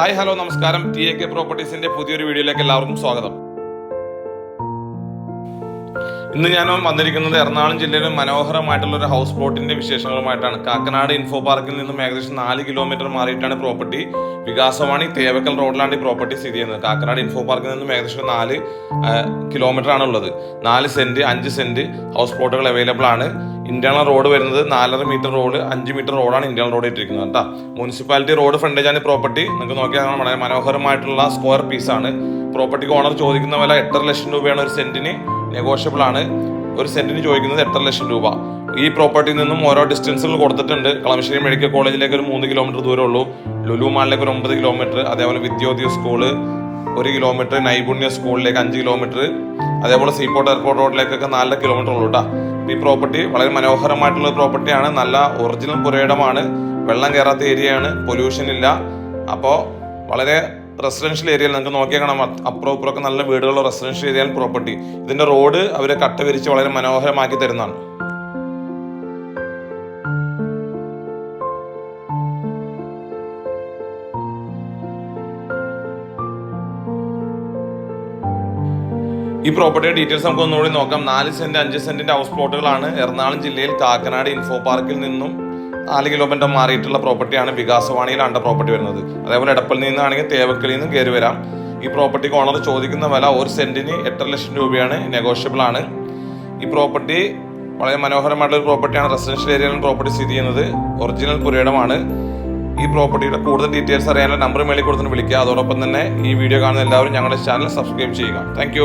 Hi hello നമസ്കാരം. TAK പ്രോപ്പർട്ടീസിന്റെ പുതിയൊരു വീഡിയോയിലേക്ക് എല്ലാവർക്കും സ്വാഗതം. ഇന്ന് ഞാൻ വന്നിരിക്കുന്നത് എറണാകുളം ജില്ലയിലെ മനോഹരമായിട്ടുള്ള ഒരു ഹൗസ് പ്ലോട്ടിന്റെ വിശേഷങ്ങളുമായിട്ടാണ്. കാക്കനാട് ഇൻഫോ പാർക്കിൽ നിന്നും ഏകദേശം 4 കിലോമീറ്റർ മാറിയിട്ടാണ് പ്രോപ്പർട്ടി. വികാസവാണി തേവക്കൽ റോഡിലാണ് ഈ പ്രോപ്പർട്ടി സ്ഥിതി ചെയ്യുന്നത്. കാക്കനാട് ഇൻഫോ പാർക്കിൽ നിന്നും ഏകദേശം 4 കിലോമീറ്റർ ആണ് ഉള്ളത്. 4 സെന്റ് 5 സെന്റ് ഹൗസ് പ്ലോട്ടുകൾ അവൈലബിൾ ആണ്. ഇന്റേണൽ റോഡ് വരുന്നത് 4.5 മീറ്റർ റോഡ്, 5 മീറ്റർ റോഡാണ് ഇന്റേണൽ റോഡ് ഇട്ടിരിക്കുന്നത് കേട്ടോ. മുനിസിപ്പാലിറ്റി റോഡ് ഫ്രണ്ടേജ് ആണ് പ്രോപ്പർട്ടി. നിങ്ങൾക്ക് നോക്കിയാൽ വളരെ മനോഹരമായിട്ടുള്ള സ്ക്വയർ പീസ് ആണ്. പ്രോപ്പർട്ടിക്ക് ഓണർ ചോദിക്കുന്ന വില 8.5 ലക്ഷം രൂപയാണ്. ഒരു സെന്റിന് നെഗോഷ്യബിൾ ആണ്. ഒരു സെന്റിന് ചോദിക്കുന്നത് 8.5 ലക്ഷം രൂപ. ഈ പ്രോപ്പർട്ടിയിൽ നിന്നും ഓരോ ഡിസ്റ്റൻസുകൾ കൊടുത്തിട്ടുണ്ട്. കളമശ്ശേരി മെഡിക്കൽ കോളേജിലേക്ക് ഒരു 3 കിലോമീറ്റർ ദൂരമേ ഉള്ളൂ. ലുലു മാളിലേക്ക് ഒരു 9 കിലോമീറ്റർ, അതേപോലെ വിദ്യോദയ സ്കൂള് 1 കിലോമീറ്റർ, നൈപുണ്യ സ്കൂളിലേക്ക് 5 കിലോമീറ്റർ, അതേപോലെ സീപോർട്ട് എയർപോർട്ട് റോഡിലേക്കൊക്കെ 4 കിലോമീറ്റർ ഉള്ളൂ കേട്ടോ. ഈ പ്രോപ്പർട്ടി വളരെ മനോഹരമായിട്ടുള്ള പ്രോപ്പർട്ടിയാണ്. നല്ല ഒറിജിനൽ പുരയിടമാണ്. വെള്ളം കയറാത്ത ഏരിയയാണ്, പൊല്യൂഷൻ ഇല്ല. അപ്പോൾ വളരെ റെസിഡൻഷ്യൽ ഏരിയയിൽ നിങ്ങൾക്ക് നോക്കിയാൽ കാണാം, അപ്പുറം ഇപ്പുറമൊക്കെ നല്ല വീടുകളുള്ള റെസിഡൻഷ്യൽ ഏരിയയിൽ പ്രോപ്പർട്ടി. ഇതിന്റെ റോഡ് അവരെ കട്ട വിരിച്ച് വളരെ മനോഹരമാക്കി തരുന്നതാണ്. ഈ പ്രോപ്പർട്ടിയുടെ ഡീറ്റെയിൽസ് നമുക്ക് ഒന്നുകൂടി നോക്കാം. 4 സെന്റ് 5 സെന്റിന്റെ ഹൗസ് പ്ലോട്ടുകളാണ്. എറണാകുളം ജില്ലയിൽ കാക്കനാട് ഇൻഫോ പാർക്കിൽ നിന്നും 4 കിലോമീറ്റർ മാറിയിട്ടുള്ള പ്രോപ്പർട്ടിയാണ്. വികാസവാണിയിലാണ് പ്രോപ്പർട്ടി വരുന്നത്. അതേപോലെ എടപ്പള്ളിൽ നിന്നാണെങ്കിൽ തേവക്കലിൽ നിന്നും കയറി വരാം. ഈ പ്രോപ്പർട്ടിക്ക് ഓണർ ചോദിക്കുന്ന വില ഒരു സെന്റിന് 8.5 ലക്ഷം രൂപയാണ്. നെഗോഷ്യബിൾ ആണ്. ഈ പ്രോപ്പർട്ടി വളരെ മനോഹരമായിട്ടുള്ള ഒരു പ്രോപ്പർട്ടിയാണ്. റെസിഡൻഷ്യൽ ഏരിയയിലാണ് പ്രോപ്പർട്ടി സ്ഥിതി ചെയ്യുന്നത്. ഒറിജിനൽ പുരയിടമാണ്. ഈ പ്രോപ്പർട്ടിയുടെ കൂടുതൽ ഡീറ്റെയിൽസ് അറിയാനുള്ള നമ്പർ മേളിൽ കൊടുത്തിട്ട് വിളിക്കുക. അതോടൊപ്പം തന്നെ ഈ വീഡിയോ കാണുന്ന എല്ലാവരും ഞങ്ങളുടെ ചാനൽ സബ്സ്ക്രൈബ് ചെയ്യുക. താങ്ക്